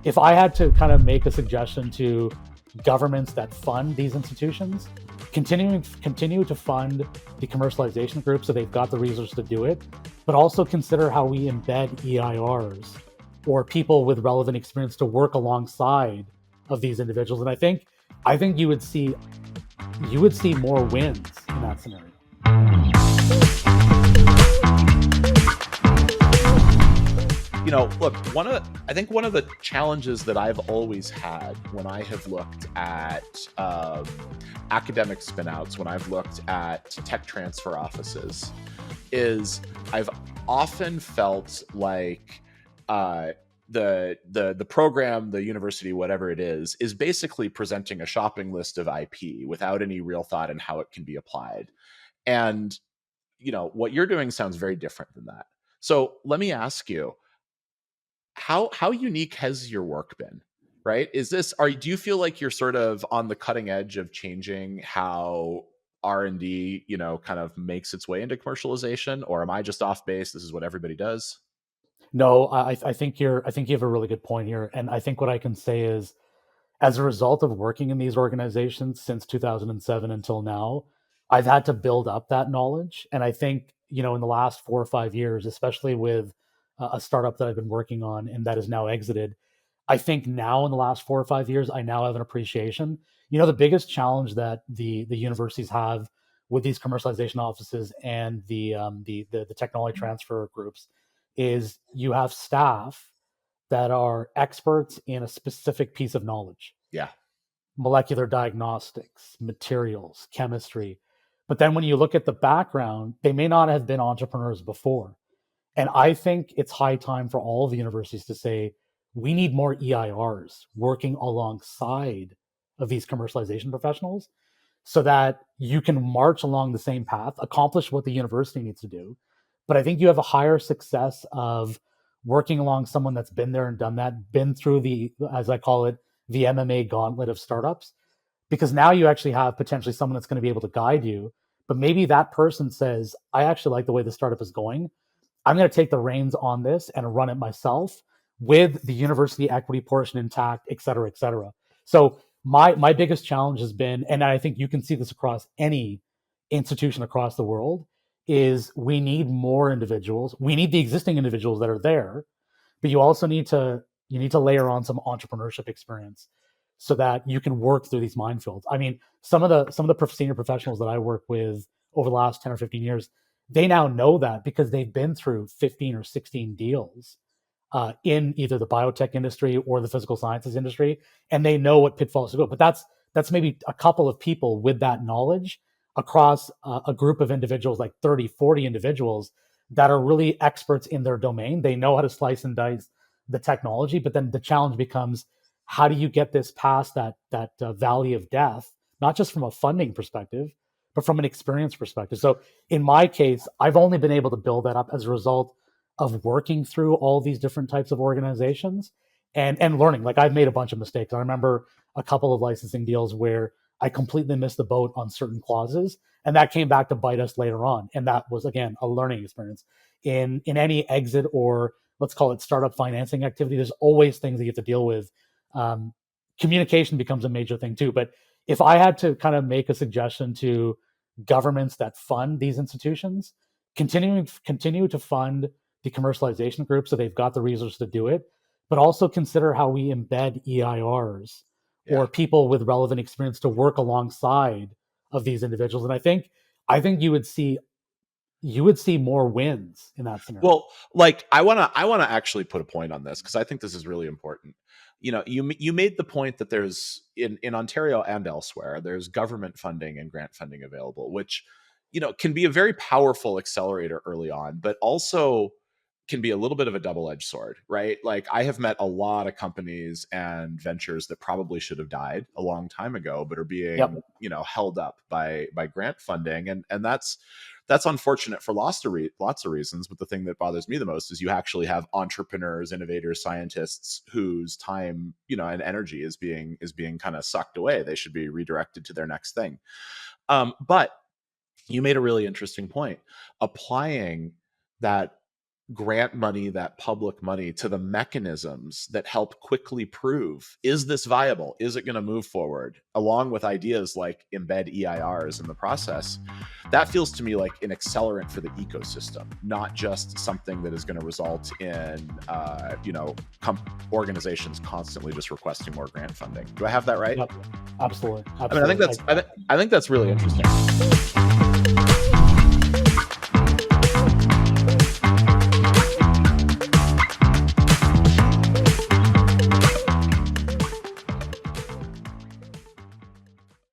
if I had to kind of make a suggestion to governments that fund these institutions, continue to fund the commercialization group so they've got the resources to do it, but also consider how we embed EIRs or people with relevant experience to work alongside of these individuals. And I think you would see more wins in that scenario. Look, I think one of the challenges that I've always had when I have looked at academic spinouts, when I've looked at tech transfer offices, is I've often felt like the program, the university, whatever it is basically presenting a shopping list of IP without any real thought in how it can be applied. And what you're doing sounds very different than that. So let me ask you, how unique has your work been? Right? Do you feel like you're sort of on the cutting edge of changing how R&D, kind of makes its way into commercialization, or am I just off base? This is what everybody does. No, I think you have a really good point here, and I think what I can say is, as a result of working in these organizations since 2007 until now, I've had to build up that knowledge. And I think, in the last 4 or 5 years, especially with a startup that I've been working on and that is now exited, I think now in the last 4 or 5 years, I now have an appreciation. The biggest challenge that the universities have with these commercialization offices and the technology transfer groups is you have staff that are experts in a specific piece of knowledge: Yeah. molecular diagnostics, materials, chemistry. But then when you look at the background, they may not have been entrepreneurs before. And I think it's high time for all of the universities to say, we need more EIRs working alongside of these commercialization professionals so that you can march along the same path, accomplish what the university needs to do. But I think you have a higher success of working along someone that's been there and done that, been through the, as I call it, the MMA gauntlet of startups, because now you actually have potentially someone that's going to be able to guide you. But maybe that person says, I actually like the way the startup is going. I'm going to take the reins on this and run it myself with the university equity portion intact, et cetera, et cetera. So my biggest challenge has been, and I think you can see this across any institution across the world, is we need more individuals. We need the existing individuals that are there, but you need to layer on some entrepreneurship experience so that you can work through these minefields. I mean, some of the senior professionals that I work with over the last 10 or 15 years, they now know that because they've been through 15 or 16 deals in either the biotech industry or the physical sciences industry, and they know what pitfalls to go. But that's maybe a couple of people with that knowledge across a group of individuals, like 30, 40 individuals that are really experts in their domain. They know how to slice and dice the technology, but then the challenge becomes, how do you get this past that valley of death, not just from a funding perspective, but from an experience perspective. So in my case, I've only been able to build that up as a result of working through all these different types of organizations and learning. Like, I've made a bunch of mistakes. I remember a couple of licensing deals where I completely missed the boat on certain clauses, and that came back to bite us later on. And that was, again, a learning experience. In any exit, or let's call it startup financing activity, there's always things that you have to deal with. Um, Communication becomes a major thing too. But if I had to kind of make a suggestion to governments that fund these institutions, continue to fund the commercialization group so they've got the resources to do it, but also consider how we embed EIRs Yeah. or people with relevant experience to work alongside of these individuals. And I think you would see more wins in that scenario. Well, like, I want to actually put a point on this because I think this is really important. You made the point that there's in Ontario and elsewhere, there's government funding and grant funding available, which can be a very powerful accelerator early on, but also can be a little bit of a double-edged sword, right? Like, I have met a lot of companies and ventures that probably should have died a long time ago, but are Yep. being held up by grant funding, and that's unfortunate for lots of reasons. But the thing that bothers me the most is you actually have entrepreneurs, innovators, scientists whose time and energy is being kind of sucked away. They should be redirected to their next thing. But you made a really interesting point. Applying that grant money, that public money, to the mechanisms that help quickly prove, is this viable? Is it going to move forward? Along with ideas like embed EIRs in the process, that feels to me like an accelerant for the ecosystem, not just something that is going to result in, organizations constantly just requesting more grant funding. Do I have that right? Yep. Absolutely. I mean, I think that's really interesting.